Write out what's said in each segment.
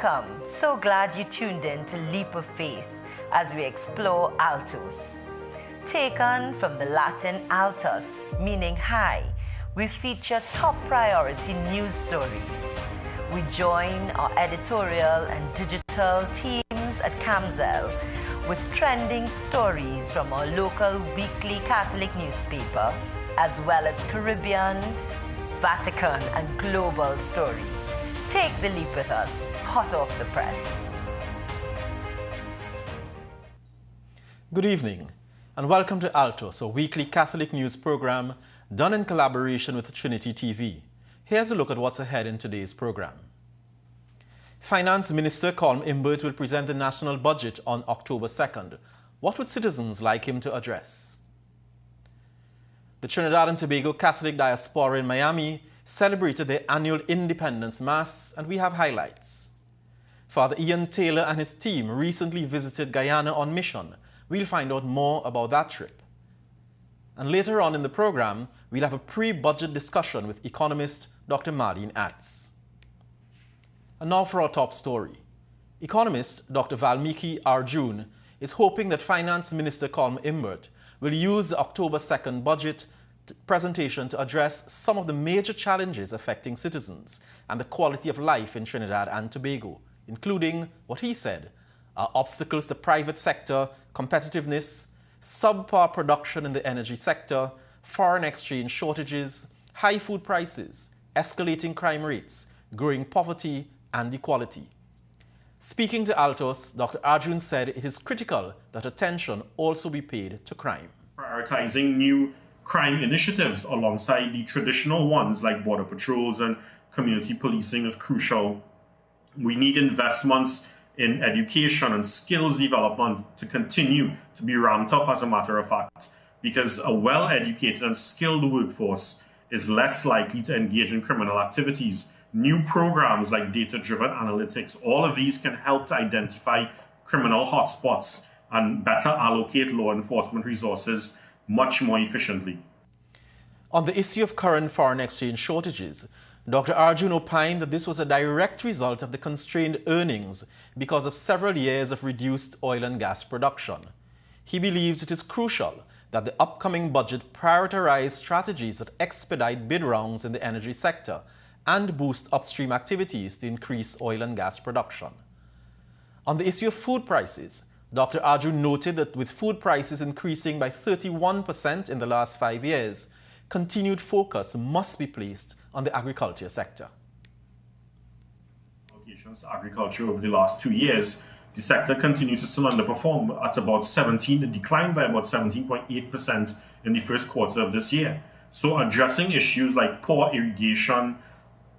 Welcome. So glad you tuned in to Leap of Faith as we explore Altos. Taken from the Latin altus, meaning high, we feature top priority news stories. We join our editorial and digital teams at Camzel with trending stories from our local weekly Catholic newspaper, as well as Caribbean, Vatican, and global stories. Take the leap with us, hot off the press. Good evening, and welcome to Altos, a weekly Catholic news program done in collaboration with Trinity TV. Here's a look at what's ahead in today's program. Finance Minister Colm Imbert will present the national budget on October 2nd. What would citizens like him to address? The Trinidad and Tobago Catholic Diaspora in Miami celebrated their annual Independence Mass, and we have highlights. Father Ian Taylor and his team recently visited Guyana on mission. We'll find out more about that trip. And later on in the program, we'll have a pre-budget discussion with economist Dr. Marlene Atz. And now for our top story. Economist Dr. Valmiki Arjun is hoping that Finance Minister Colm Imbert will use the October 2nd budget presentation to address some of the major challenges affecting citizens and the quality of life in Trinidad and Tobago, including what he said are obstacles to private sector competitiveness, subpar production in the energy sector, foreign exchange shortages, high food prices, escalating crime rates, growing poverty and equality. Speaking to Altos, Dr. Arjun said it is critical that attention also be paid to crime. Prioritizing new crime initiatives alongside the traditional ones like border patrols and community policing is crucial. We need investments in education and skills development to continue to be ramped up, as a matter of fact, because a well-educated and skilled workforce is less likely to engage in criminal activities. New programs like data-driven analytics, all of these can help to identify criminal hotspots and better allocate law enforcement resources much more efficiently. On the issue of current foreign exchange shortages, Dr. Arjun opined that this was a direct result of the constrained earnings because of several years of reduced oil and gas production. He believes it is crucial that the upcoming budget prioritize strategies that expedite bid rounds in the energy sector and boost upstream activities to increase oil and gas production. On the issue of food prices, Dr. Arjun noted that with food prices increasing by 31% in the last 5 years, continued focus must be placed on the agriculture sector. Allocations to agriculture over the last 2 years, the sector continues to still underperform at about 17, it declined by about 17.8% in the first quarter of this year. So addressing issues like poor irrigation,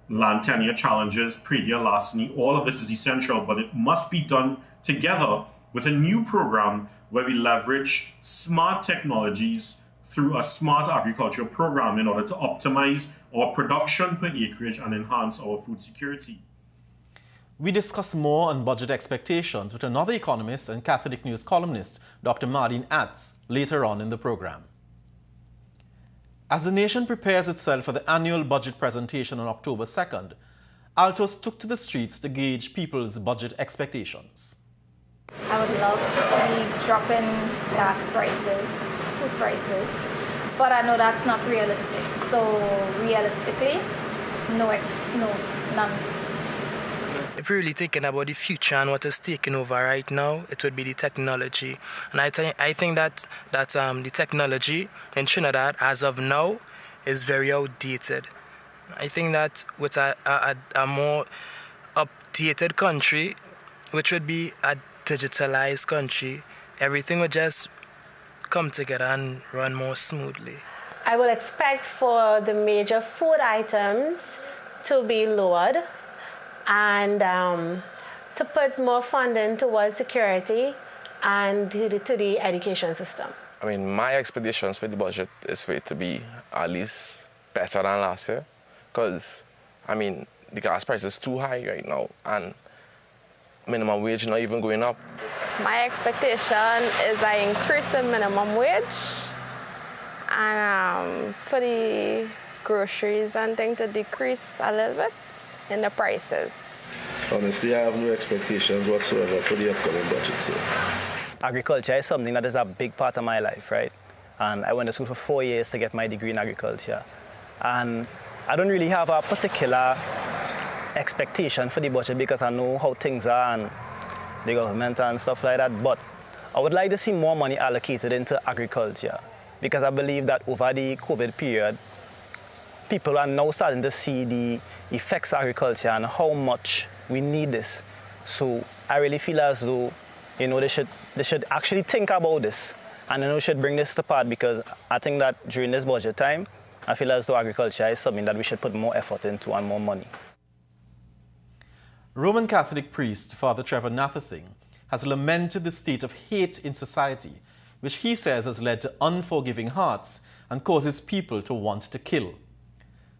land tenure challenges, predial larceny, all of this is essential, but it must be done together with a new program where we leverage smart technologies through a smart agriculture program in order to optimize our production per acreage and enhance our food security. We discuss more on budget expectations with another economist and Catholic News columnist, Dr. Marlene Atz, later on in the program. As the nation prepares itself for the annual budget presentation on October 2nd, Altos took to the streets to gauge people's budget expectations. I would love to see drop in gas prices, food prices, but I know that's not realistic. So realistically, none. If you're really thinking about the future and what is taking over right now, it would be the technology. And I think that the technology in Trinidad, as of now, is very outdated. I think that with a more updated country, which would be a digitalized country, everything would just come together and run more smoothly. I would expect for the major food items to be lowered and to put more funding towards security and to the education system. I mean, my expectations for the budget is for it to be at least better than last year, because, I mean, the gas price is too high right now, and minimum wage not even going up. My expectation is I increase the minimum wage, and for the groceries and things to decrease a little bit in the prices. Honestly, I have no expectations whatsoever for the upcoming budget, sir. Agriculture is something that is a big part of my life, right? And I went to school for 4 years to get my degree in agriculture. And I don't really have a particular expectation for the budget because I know how things are and the government and stuff like that. But I would like to see more money allocated into agriculture because I believe that over the COVID period, people are now starting to see the effects of agriculture and how much we need this. So I really feel as though, they should actually think about this and we should bring this to part because I think that during this budget time, I feel as though agriculture is something that we should put more effort into and more money. Roman Catholic priest Father Trevor Nathasing has lamented the state of hate in society, which he says has led to unforgiving hearts and causes people to want to kill.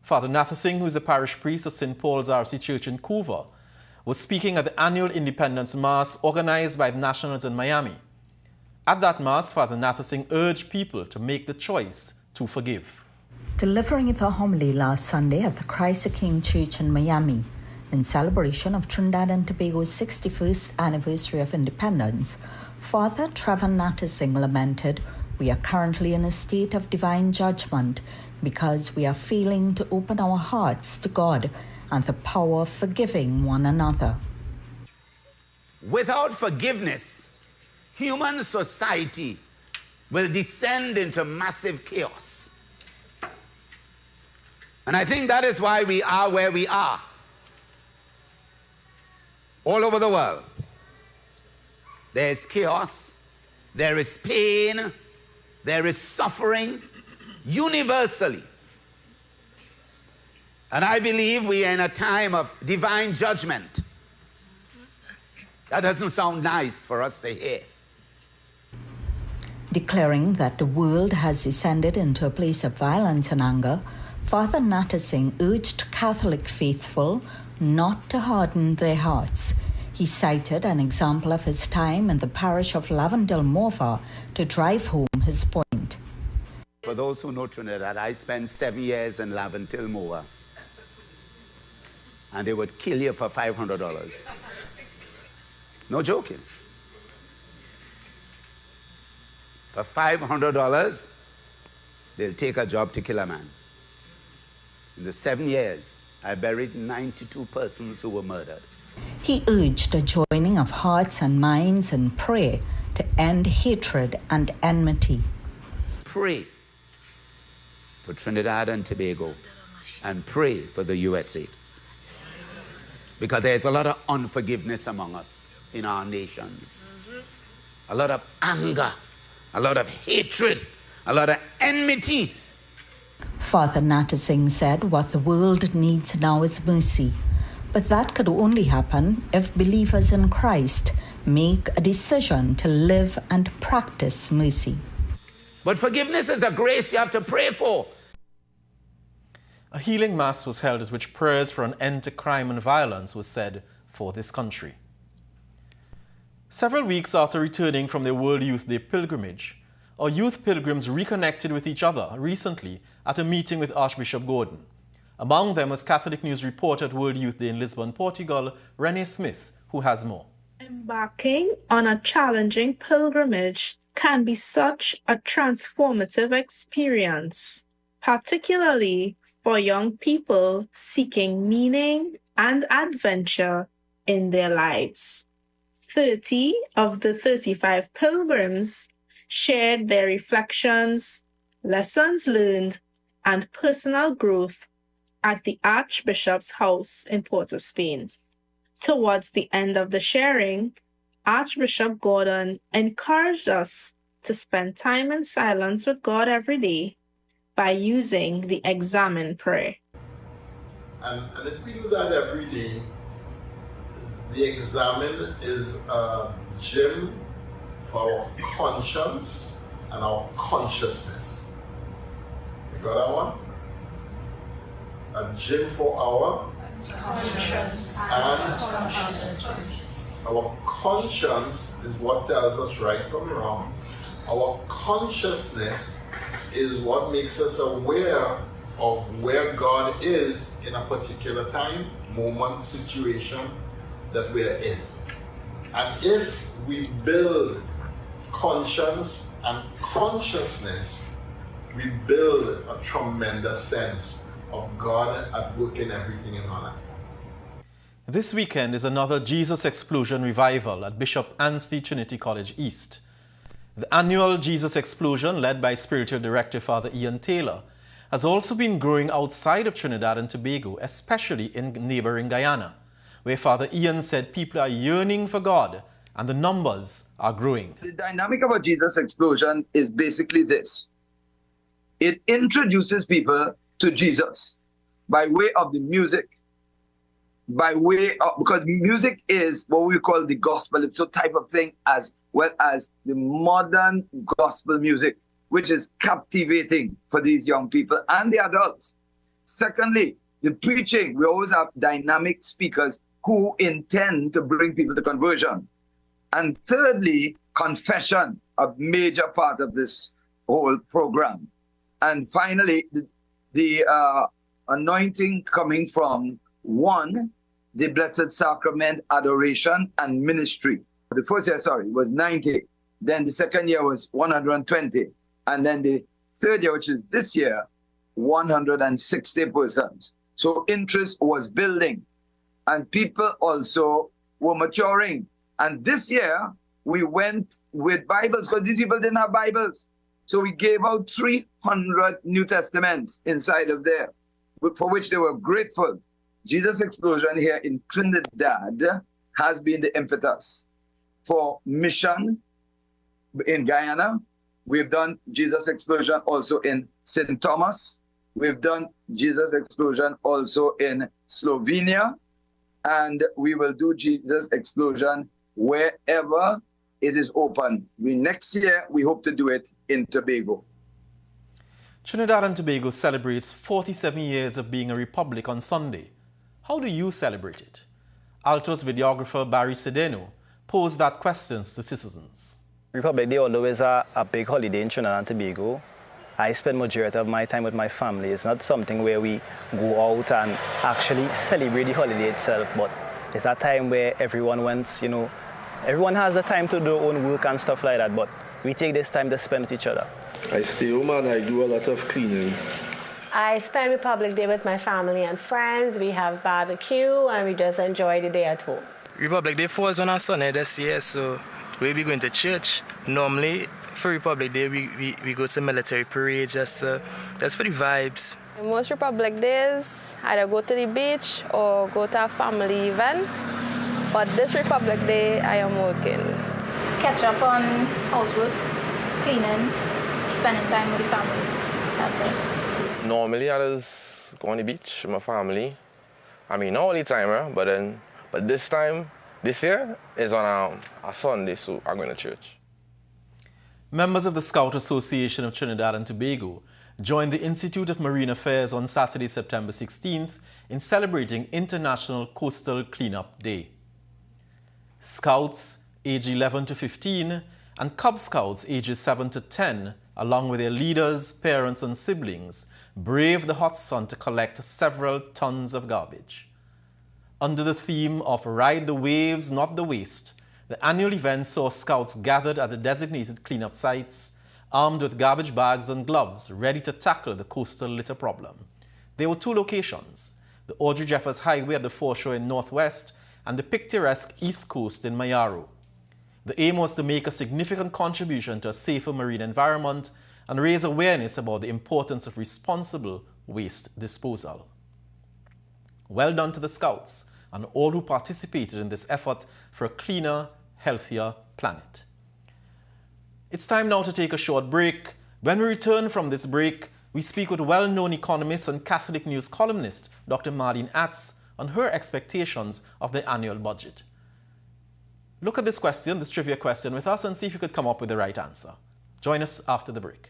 Father Nathasing, who is the parish priest of St. Paul's RC Church in Couva, was speaking at the annual Independence Mass organized by the Nationals in Miami. At that Mass, Father Nathasing urged people to make the choice to forgive. Delivering the homily last Sunday at the Christ the King Church in Miami, in celebration of Trinidad and Tobago's 61st anniversary of independence, Father Trevor Nathasing lamented, "We are currently in a state of divine judgment because we are failing to open our hearts to God and the power of forgiving one another." Without forgiveness, human society will descend into massive chaos. And I think that is why we are where we are. All over the world, there is chaos, there is pain, there is suffering, universally. And I believe we are in a time of divine judgment. That doesn't sound nice for us to hear. Declaring that the world has descended into a place of violence and anger, Father Nathasing urged Catholic faithful not to harden their hearts. He cited an example of his time in the parish of Lavendale Morva to drive home his point. For those who know Trinidad, I spent 7 years in Lavendale Morva, and they would kill you for $500. No joking. For $500, they'll take a job to kill a man. In the 7 years, I buried 92 persons who were murdered. He urged a joining of hearts and minds in prayer to end hatred and enmity. Pray for Trinidad and Tobago and pray for the USA. Because there's a lot of unforgiveness among us in our nations. A lot of anger, a lot of hatred, a lot of enmity. Father Nathasing said what the world needs now is mercy. But that could only happen if believers in Christ make a decision to live and practice mercy. But forgiveness is a grace you have to pray for. A healing mass was held at which prayers for an end to crime and violence was said for this country. Several weeks after returning from their World Youth Day pilgrimage, our youth pilgrims reconnected with each other recently at a meeting with Archbishop Gordon. Among them was Catholic News reporter at World Youth Day in Lisbon, Portugal, Renee Smith, who has more. Embarking on a challenging pilgrimage can be such a transformative experience, particularly for young people seeking meaning and adventure in their lives. 30 of the 35 pilgrims shared their reflections, lessons learned, and personal growth at the Archbishop's house in Port of Spain. Towards the end of the sharing, Archbishop Gordon encouraged us to spend time in silence with God every day by using the examen prayer. And if we do that every day, the examen is a gym for our conscience and our consciousness. You got that one? A gym for our conscience and our conscience is what tells us right from wrong. Our consciousness is what makes us aware of where God is in a particular time, moment, situation, that we are in. And if we build conscience and consciousness, we build a tremendous sense of God at work in everything in our life. This weekend is another Jesus Explosion revival at Bishop Anstey Trinity College East. The annual Jesus Explosion, led by Spiritual Director Father Ian Taylor, has also been growing outside of Trinidad and Tobago, especially in neighboring Guyana, where Father Ian said people are yearning for God and the numbers are growing. The dynamic of a Jesus Explosion is basically this. It introduces people to Jesus by way of the music, because music is what we call the gospel. It's a type of thing as well as the modern gospel music, which is captivating for these young people and the adults. Secondly, the preaching. We always have dynamic speakers who intend to bring people to conversion. And thirdly, confession, a major part of this whole program. And finally, the anointing coming from one, the Blessed Sacrament, adoration, and ministry. The first year, was 90. Then the second year was 120. And then the third year, which is this year, 160 persons. So interest was building. And people also were maturing. And this year, we went with Bibles, because these people didn't have Bibles. So we gave out 300 New Testaments inside of there, for which they were grateful. Jesus Explosion here in Trinidad has been the impetus for mission in Guyana. We've done Jesus Explosion also in St. Thomas. We've done Jesus Explosion also in Slovenia. And we will do Jesus Explosion wherever it is open. Next year, we hope to do it in Tobago. Trinidad and Tobago celebrates 47 years of being a republic on Sunday. How do you celebrate it? Altos videographer Barry Sedeno posed that question to citizens. Republic Day, although is a big holiday in Trinidad and Tobago, I spend majority of my time with my family. It's not something where we go out and actually celebrate the holiday itself, but it's a time where everyone wants, everyone has the time to do their own work and stuff like that, but we take this time to spend with each other. I stay home and I do a lot of cleaning. I spend Republic Day with my family and friends. We have barbecue and we just enjoy the day at home. Republic Day falls on a Sunday this year, so we'll be going to church. Normally, for Republic Day, we go to military parade just for the vibes. Most Republic Days, either go to the beach or go to a family event. But this Republic Day, I am working. Catch up on housework, cleaning, spending time with the family. That's it. Normally, I just go on the beach with my family. I mean, not all the time, but this year, is on a Sunday, so I'm going to church. Members of the Scout Association of Trinidad and Tobago joined the Institute of Marine Affairs on Saturday, September 16th in celebrating International Coastal Cleanup Day. Scouts age 11 to 15 and Cub Scouts ages 7 to 10, along with their leaders, parents and siblings, braved the hot sun to collect several tons of garbage. Under the theme of Ride the Waves, Not the Waste, the annual event saw Scouts gathered at the designated cleanup sites, armed with garbage bags and gloves, ready to tackle the coastal litter problem. There were two locations, the Audrey Jeffers Highway at the foreshore in Northwest and the picturesque East Coast in Mayaro. The aim was to make a significant contribution to a safer marine environment and raise awareness about the importance of responsible waste disposal. Well done to the Scouts and all who participated in this effort for a cleaner, healthier planet. It's time now to take a short break. When we return from this break, we speak with well-known economist and Catholic News columnist Dr. Marlene Atz on her expectations of the annual budget. Look at this trivia question with us and see if you could come up with the right answer. Join us after the break.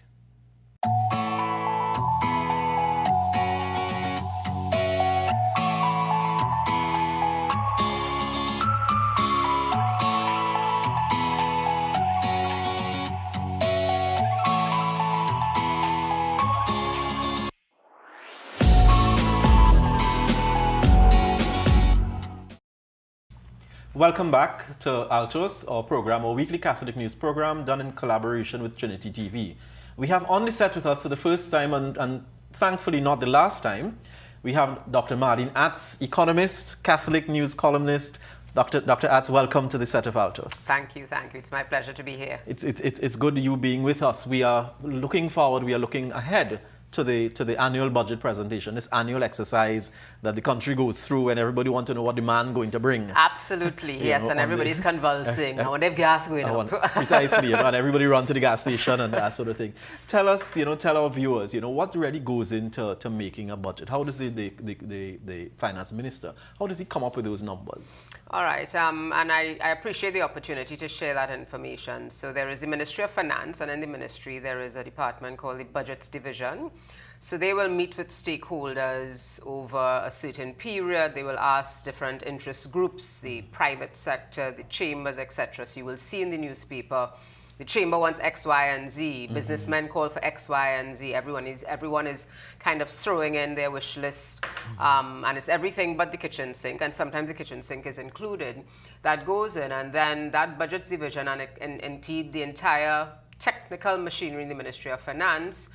Welcome back to Altos, our program, our weekly Catholic news program done in collaboration with Trinity TV. We have on the set with us for the first time and thankfully not the last time. We have Dr. Marlene Atz, economist, Catholic news columnist. Dr. Atz, welcome to the set of Altos. Thank you. It's my pleasure to be here. It's good you being with us. We are looking forward, we are looking ahead to the annual budget presentation, this annual exercise that the country goes through, and everybody wants to know what the man going to bring. Absolutely, yes, and everybody's convulsing. I wonder if gas going up. Precisely, and everybody run to the gas station and that sort of thing. Tell us, tell our viewers, what really goes into making a budget? How does the finance minister, how does he come up with those numbers? All right, and I appreciate the opportunity to share that information. So there is the Ministry of Finance, and in the ministry there is a department called the Budgets Division. So they will meet with stakeholders over a certain period. They will ask different interest groups, the private sector, the chambers, etc. So you will see in the newspaper, the chamber wants X, Y, and Z. Businessmen call for X, Y, and Z. Everyone is kind of throwing in their wish list, and it's everything but the kitchen sink. And sometimes the kitchen sink is included. That goes in, and then that budgets division and indeed the entire technical machinery in the Ministry of Finance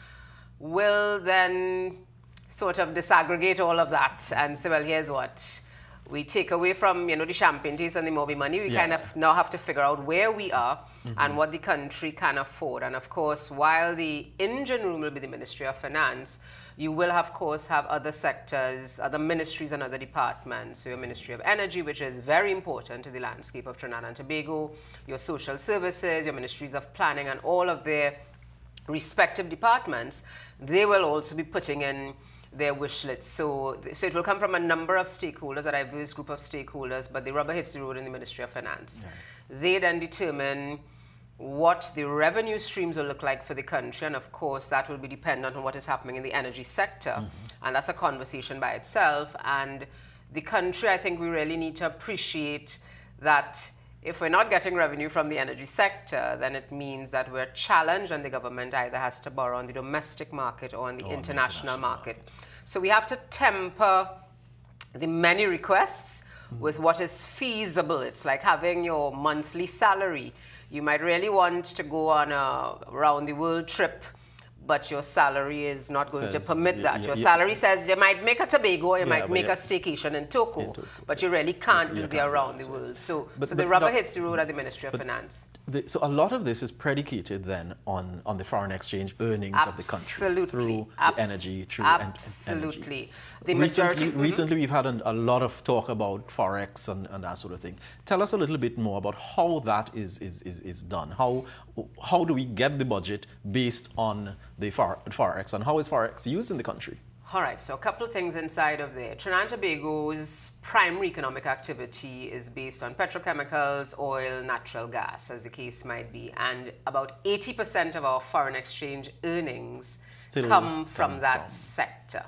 will then sort of disaggregate all of that and say, well, here's what we take away from, the champagne taste and the Moby money. We kind of now have to figure out where we are and what the country can afford. And of course, while the engine room will be the Ministry of Finance, you will, of course, have other sectors, other ministries and other departments. So your Ministry of Energy, which is very important to the landscape of Trinidad and Tobago, your social services, your ministries of planning, and all of their respective departments, they will also be putting in their wish list. So it will come from a number of stakeholders, a diverse group of stakeholders, but the rubber hits the road in the Ministry of Finance. They then determine what the revenue streams will look like for the country, and of course that will be dependent on what is happening in the energy sector, and that's a conversation by itself. And the country, I think we really need to appreciate that if we're not getting revenue from the energy sector, then it means that we're challenged, and the government either has to borrow on the domestic market or on the international market. So we have to temper the many requests with what is feasible. It's like having your monthly salary. You might really want to go on a round-the-world trip, but your salary is not going to permit that. Your salary says you might make a Tobago, you might make a staycation in Toco, but you really can't do the around the world. So the rubber hits the road at the Ministry of Finance. So a lot of this is predicated then on the foreign exchange earnings of the country through the energy, through energy. Recently we've had a lot of talk about Forex and that sort of thing. Tell us a little bit more about how that is done. How do we get the budget based on the Forex, and how is Forex used in the country? All right, so a couple of things inside of there. Trinidad and Tobago's primary economic activity is based on petrochemicals, oil, natural gas, as the case might be. And about 80% of our foreign exchange earnings come from that sector.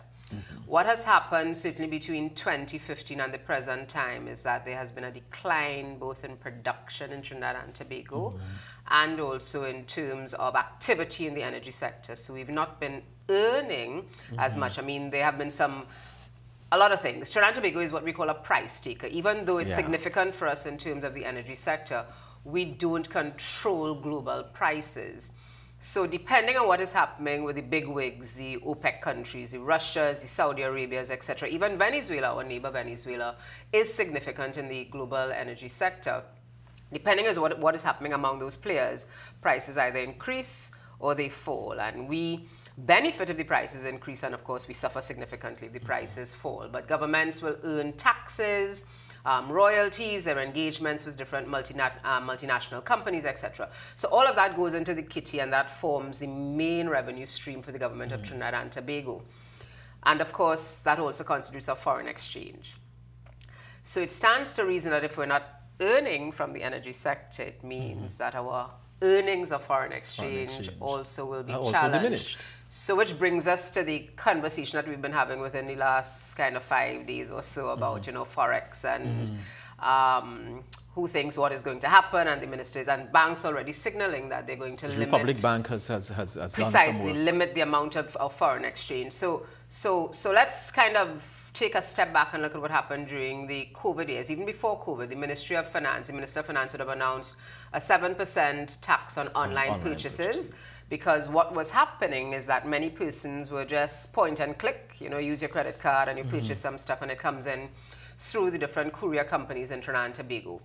What has happened, certainly between 2015 and the present time, is that there has been a decline both in production in Trinidad and Tobago and also in terms of activity in the energy sector. So we've not been earning as much. I mean, there have been a lot of things. Trinidad and Tobago is what we call a price taker. Even though it's significant for us in terms of the energy sector, we don't control global prices. So depending on what is happening with the big wigs, the OPEC countries, the Russias, the Saudi Arabias, etc., even Venezuela, our neighbor Venezuela, is significant in the global energy sector. Depending on what is happening among those players, prices either increase or they fall. And we benefit if the prices increase, and of course we suffer significantly if the prices fall. But governments will earn taxes, royalties, their engagements with different multinational companies, etc. So all of that goes into the kitty, and that forms the main revenue stream for the government of Trinidad and Tobago. And of course, that also constitutes our foreign exchange. So it stands to reason that if we're not earning from the energy sector, it means that our earnings of foreign exchange also will be challenged. Diminished. So which brings us to the conversation that we've been having within the last kind of 5 days or so about, Forex and who thinks what is going to happen, and the ministers and banks already signaling that they're going to limit. The Republic Bank has precisely done some work. Limit the amount of foreign exchange. So let's kind of take a step back and look at what happened during the COVID years. Even before COVID, the Ministry of Finance, the Minister of Finance would have announced a 7% tax on online purchases, because what was happening is that many persons were just point and click, use your credit card and you purchase some stuff and it comes in through the different courier companies in Trinidad and Tobago.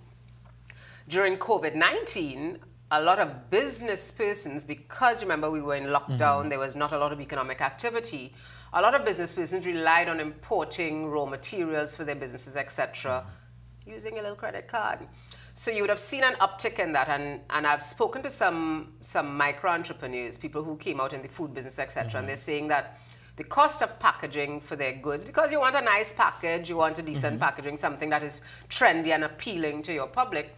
During COVID-19, a lot of business persons, because remember we were in lockdown, there was not a lot of economic activity, a lot of business persons relied on importing raw materials for their businesses, etc., using a little credit card. So you would have seen an uptick in that, and I've spoken to some micro entrepreneurs, people who came out in the food business, etc., and they're saying that the cost of packaging for their goods, because you want a nice package, you want a decent packaging, something that is trendy and appealing to your public,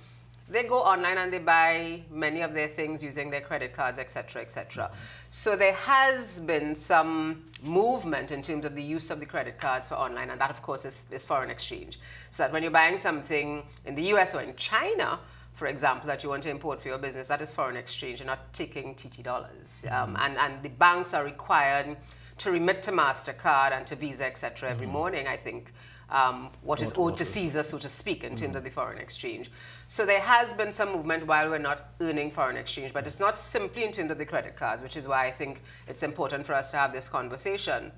they go online and they buy many of their things using their credit cards, etc., etc. So there has been some movement in terms of the use of the credit cards for online, and that, of course, is foreign exchange. So that when you're buying something in the US or in China, for example, that you want to import for your business, that is foreign exchange. You're not taking TT dollars. And the banks are required to remit to MasterCard and to Visa, etc., every morning, I think. What is owed to Caesar, so to speak, in terms of the foreign exchange. So there has been some movement while we're not earning foreign exchange, but it's not simply in terms of the credit cards, which is why I think it's important for us to have this conversation.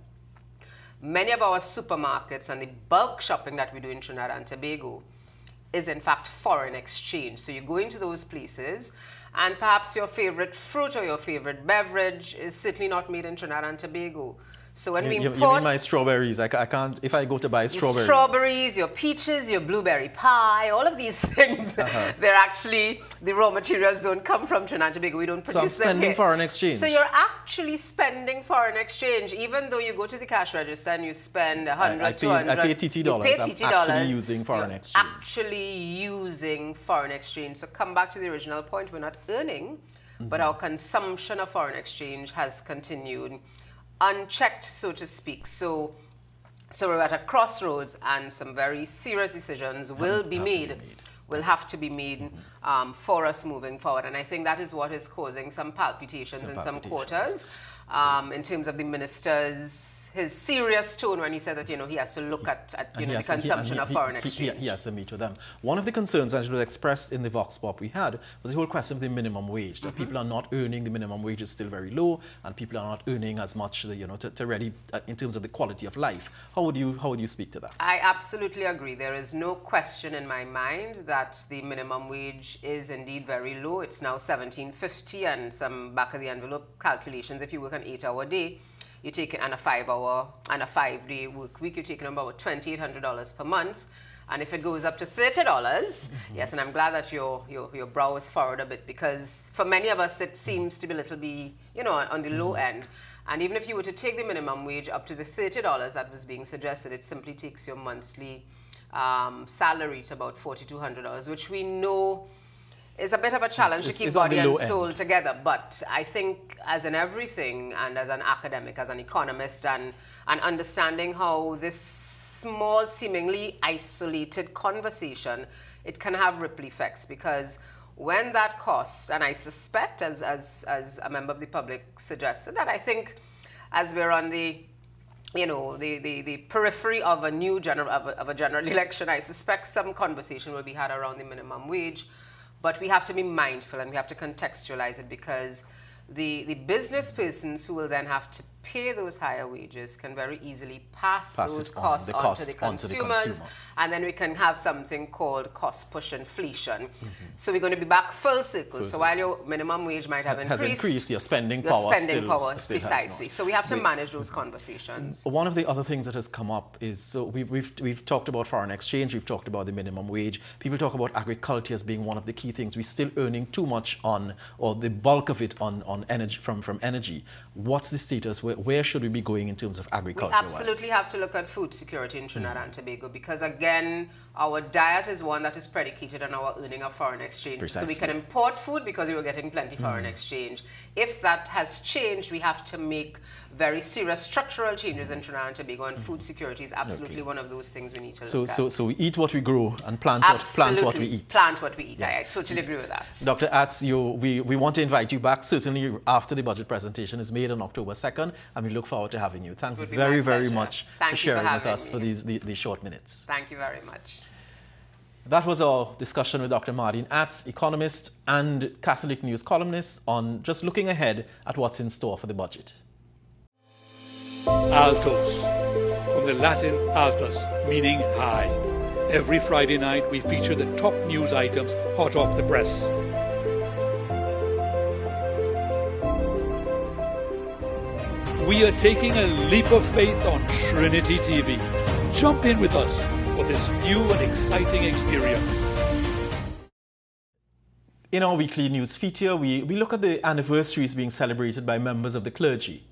Many of our supermarkets and the bulk shopping that we do in Trinidad and Tobago is in fact foreign exchange. So you go into those places and perhaps your favorite fruit or your favorite beverage is certainly not made in Trinidad and Tobago. So when we import... You mean my strawberries? I can't, if I go to buy strawberries. Strawberries, your peaches, your blueberry pie, all of these things, they're actually, the raw materials don't come from Trinidad and Tobago. We don't produce them here. So I'm spending foreign exchange. So you're actually spending foreign exchange, even though you go to the cash register and you spend 100, 200. I pay TT dollars. I'm actually using foreign exchange. Actually using foreign exchange. So come back to the original point. We're not earning, but our consumption of foreign exchange has continued unchecked, so to speak. So we're at a crossroads, and some very serious decisions will have to be made for us moving forward. And I think that is what is causing some palpitations in some quarters in terms of the minister's his serious tone when he said that he has to look at the consumption of foreign exchange. He has to meet with them. One of the concerns that was expressed in the Vox Pop we had was the whole question of the minimum wage. That people are not earning, the minimum wage is still very low, and people are not earning as much, to really in terms of the quality of life. How would you speak to that? I absolutely agree. There is no question in my mind that the minimum wage is indeed very low. It's now $17.50, and some back of the envelope calculations. If you work an 8-hour day, you take it on a 5-hour and a 5-day work week, you're taking about $2,800 per month. And if it goes up to $30, yes, and I'm glad that your brow is furrowed a bit, because for many of us it seems to be a little bit, on the low end. And even if you were to take the minimum wage up to the $30 that was being suggested, it simply takes your monthly salary to about $4,200, which we know is a bit of a challenge to keep body and soul together. But I think, as in everything, and as an academic, as an economist, and understanding how this small, seemingly isolated conversation, it can have ripple effects, because when that cost, and I suspect, as a member of the public suggested, that I think as we're on the the periphery of a new general election, I suspect some conversation will be had around the minimum wage. But we have to be mindful, and we have to contextualize it, because the business persons who will then have to pay those higher wages can very easily pass those costs on to the consumers, and then we can have something called cost push inflation. So we're going to be back full circle. So while your minimum wage might have increased, your spending power still precisely. So we have to manage those conversations. One of the other things that has come up is, so we've talked about foreign exchange, we've talked about the minimum wage. People talk about agriculture as being one of the key things. We're still earning too much on, or the bulk of it on energy, from energy. What's the status? where should we be going in terms of agriculture? We absolutely have to look at food security in Trinidad and Tobago, because again, our diet is one that is predicated on our earning of foreign exchange. Precisely. So we can import food because we were getting plenty foreign exchange. If that has changed, we have to make very serious structural changes in Trinidad and Tobago, and food security is absolutely one of those things we need to look at. So we eat what we grow and plant what we eat. Plant what we eat. Yes. I totally agree with that. Dr. Atz, we want to invite you back certainly after the budget presentation is made on October 2nd, and we look forward to having you. Thanks very much for sharing with us for these short minutes. Thank you very much. That was our discussion with Dr. Mardine Atz, economist and Catholic News columnist, on just looking ahead at what's in store for the budget. Altos, from the Latin altus, meaning high. Every Friday night we feature the top news items hot off the press. We are taking a leap of faith on Trinity TV. Jump in with us for this new and exciting experience. In our weekly news feature, we look at the anniversaries being celebrated by members of the clergy.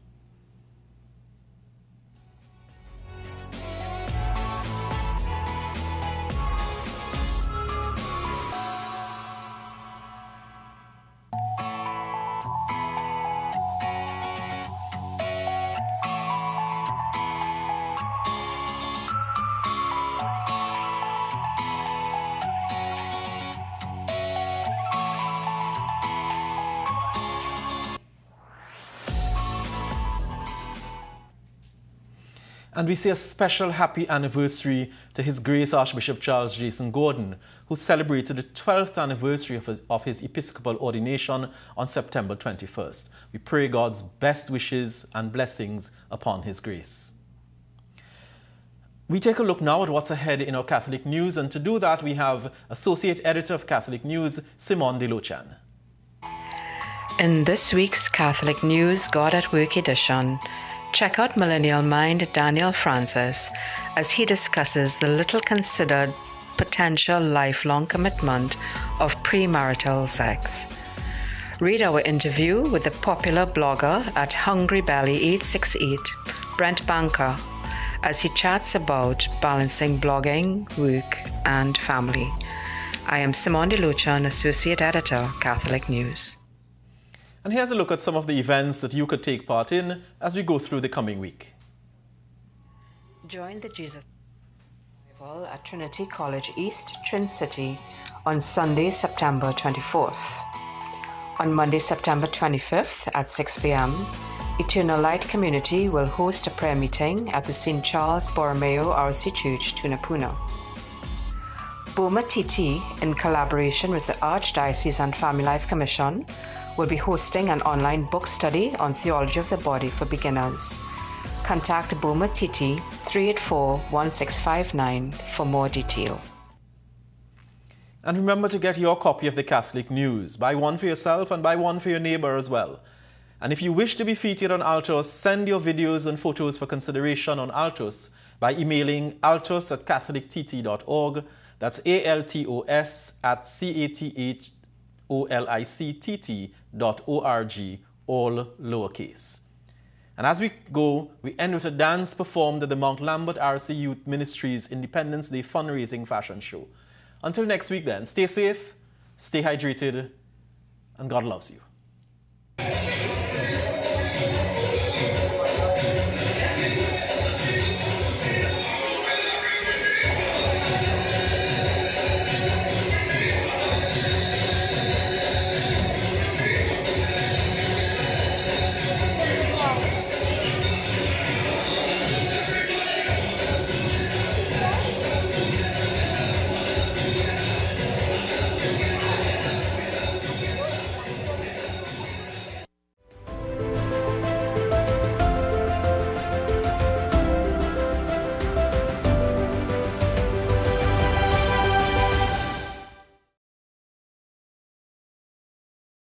And we say a special happy anniversary to His Grace Archbishop Charles Jason Gordon, who celebrated the 12th anniversary of his episcopal ordination on September 21st. We pray God's best wishes and blessings upon His grace. We take a look now at what's ahead in our Catholic news, and to do that we have Associate Editor of Catholic News, Simone DeLochan. In this week's Catholic News God at Work edition, check out Millennial Mind Daniel Francis as he discusses the little considered potential lifelong commitment of premarital sex. Read our interview with the popular blogger at Hungry Belly 868, Brent Banker, as he chats about balancing blogging, work, and family. I am Simone DeLochan, Associate Editor, Catholic News. And here's a look at some of the events that you could take part in as we go through the coming week. Join the Jesus Revival at Trinity College East, Trin City on Sunday, September 24th. On Monday, September 25th at 6 p.m., Eternal Light Community will host a prayer meeting at the St. Charles Borromeo RC Church, Tunapuna. Boma TT, in collaboration with the Archdiocese and Family Life Commission, will be hosting an online book study on theology of the body for beginners. Contact Boma TT 384-1659 for more detail. And remember to get your copy of the Catholic News. Buy one for yourself and buy one for your neighbor as well. And if you wish to be featured on Altos, send your videos and photos for consideration on Altos by emailing altos@catholictt.org. That's altos@catholictt.org, all lowercase. And as we go, we end with a dance performed at the Mount Lambert RC Youth Ministries Independence Day fundraising fashion show. Until next week then, stay safe, stay hydrated, and God loves you.